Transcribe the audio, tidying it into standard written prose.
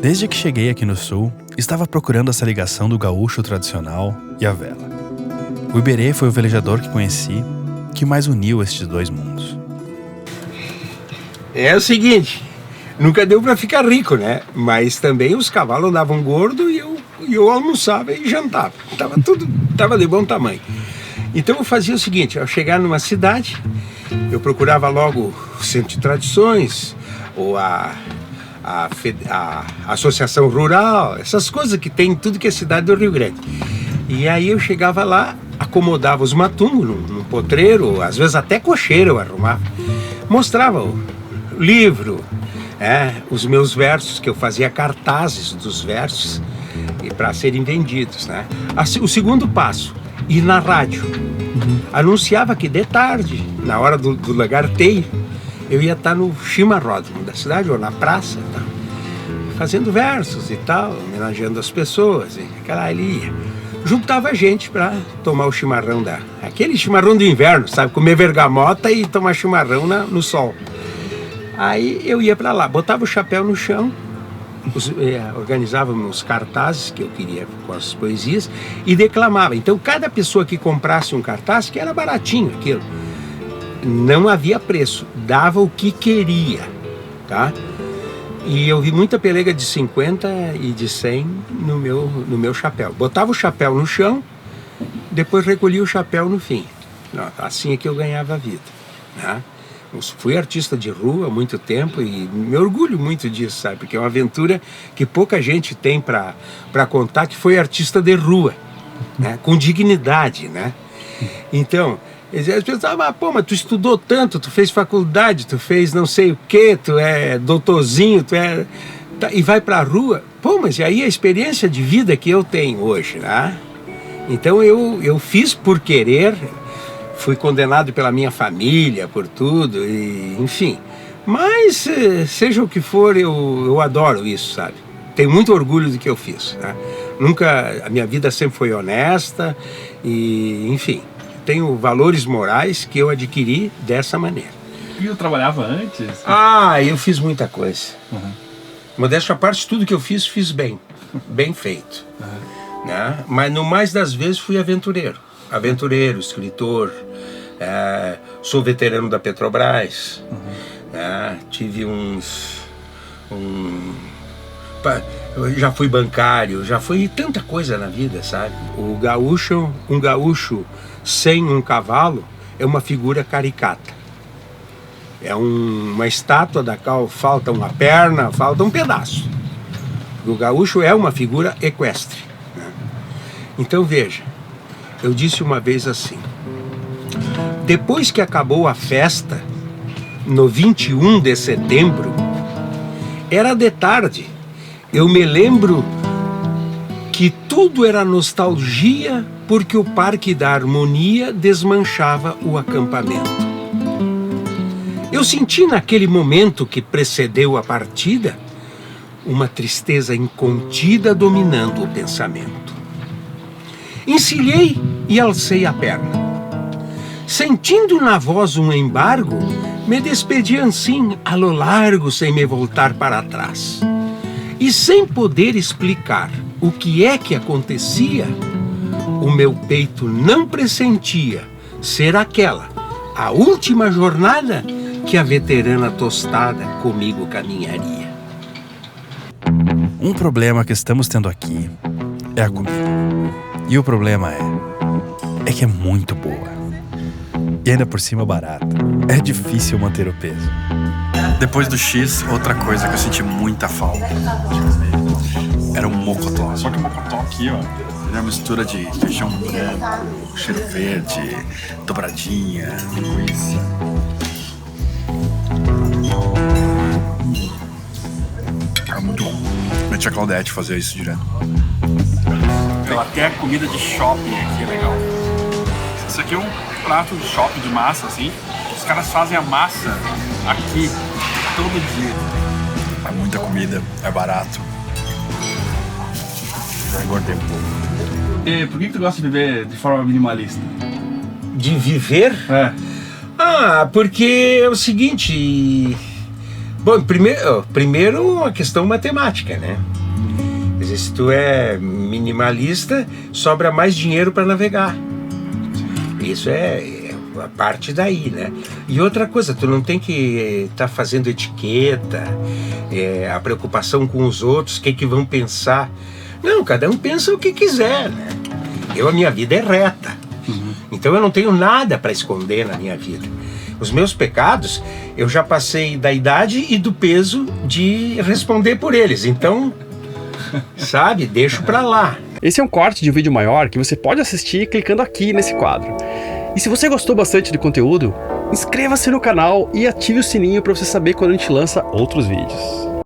Desde que cheguei aqui no sul, estava procurando essa ligação do gaúcho tradicional e a vela. O Iberê foi o velejador que conheci que mais uniu estes dois mundos. É o seguinte, nunca deu pra ficar rico, né? Mas também os cavalos andavam gordo e eu almoçava e jantava. Tava de bom tamanho. Então eu fazia o seguinte, ao chegar numa cidade, eu procurava logo o centro de tradições, ou a associação rural, essas coisas que tem em tudo que é cidade do Rio Grande. E aí eu chegava lá, acomodava os matungos num potreiro, às vezes até cocheiro eu arrumava. Mostrava o livro, os meus versos, que eu fazia cartazes dos versos para serem vendidos, né? O segundo passo, ir na rádio. Anunciava que de tarde, na hora do lagarteio, eu ia estar no chimarródromo da cidade, ou na praça, tá? Fazendo versos e tal, homenageando as pessoas. E aquela ali ia. Juntava gente para tomar o chimarrão aquele chimarrão do inverno, sabe? Comer bergamota e tomar chimarrão no sol. Aí eu ia para lá, botava o chapéu no chão, organizava os cartazes que eu queria com as poesias e declamava. Então cada pessoa que comprasse um cartaz, que era baratinho aquilo, não havia preço, dava o que queria, tá? E eu vi muita pelega de 50 e de 100 no meu chapéu. Botava o chapéu no chão, depois recolhia o chapéu no fim. Não, assim é que eu ganhava a vida, né? Eu fui artista de rua há muito tempo e me orgulho muito disso, sabe? Porque é uma aventura que pouca gente tem para contar, que foi artista de rua, né? Com dignidade, né? Então, as pessoas falam, mas tu estudou tanto, tu fez faculdade, tu fez não sei o quê, tu é doutorzinho, e vai pra rua. Pô, mas e aí a experiência de vida que eu tenho hoje, né? Então eu fiz por querer, fui condenado pela minha família, por tudo, e, enfim. Mas, seja o que for, eu adoro isso, sabe? Tenho muito orgulho do que eu fiz, né? A minha vida sempre foi honesta e, enfim, tenho valores morais que eu adquiri dessa maneira. E eu trabalhava antes? Eu fiz muita coisa. Modéstia à parte, tudo que eu fiz bem feito. Né? Mas no mais das vezes fui aventureiro, escritor, sou veterano da Petrobras, tive eu já fui bancário, já fui tanta coisa na vida, sabe? Um gaúcho sem um cavalo é uma figura caricata. É uma estátua da qual falta uma perna, falta um pedaço. O gaúcho é uma figura equestre, né? Então veja, eu disse uma vez assim, depois que acabou a festa, no 21 de setembro, era de tarde, eu me lembro que tudo era nostalgia porque o Parque da Harmonia desmanchava o acampamento. Eu senti naquele momento que precedeu a partida uma tristeza incontida dominando o pensamento. Encilhei e alcei a perna. Sentindo na voz um embargo, me despedi assim, a lo largo, sem me voltar para trás. E sem poder explicar o que é que acontecia, o meu peito não pressentia ser aquela, a última jornada que a veterana tostada comigo caminharia. Um problema que estamos tendo aqui é a comida. E o problema é que é muito boa. E ainda por cima barata. É difícil manter o peso. Depois do X, outra coisa que eu senti muita falta era um mocotó. Só que o mocotó aqui, ó, ele é uma mistura de feijão branco, cheiro verde, dobradinha, linguiça. É muito bom. Minha tia Claudete fazia isso direto. Até comida de shopping aqui é legal. Isso aqui é um prato de shopping de massa, assim. Os caras fazem a massa aqui todo dia. É muita comida, é barato. Já engordei um pouco. E por que tu gosta de viver de forma minimalista? De viver? É. Porque é o seguinte, Bom, primeiro uma questão matemática, né? Quer dizer, se tu é minimalista, sobra mais dinheiro para navegar. Isso é a parte daí, né? E outra coisa, tu não tem que estar fazendo etiqueta, a preocupação com os outros, o que vão pensar. Não, cada um pensa o que quiser, né? A minha vida é reta. Então eu não tenho nada para esconder na minha vida. Os meus pecados, eu já passei da idade e do peso de responder por eles. Então, sabe, deixo pra lá. Esse é um corte de um vídeo maior que você pode assistir clicando aqui nesse quadro. E se você gostou bastante do conteúdo, inscreva-se no canal e ative o sininho para você saber quando a gente lança outros vídeos.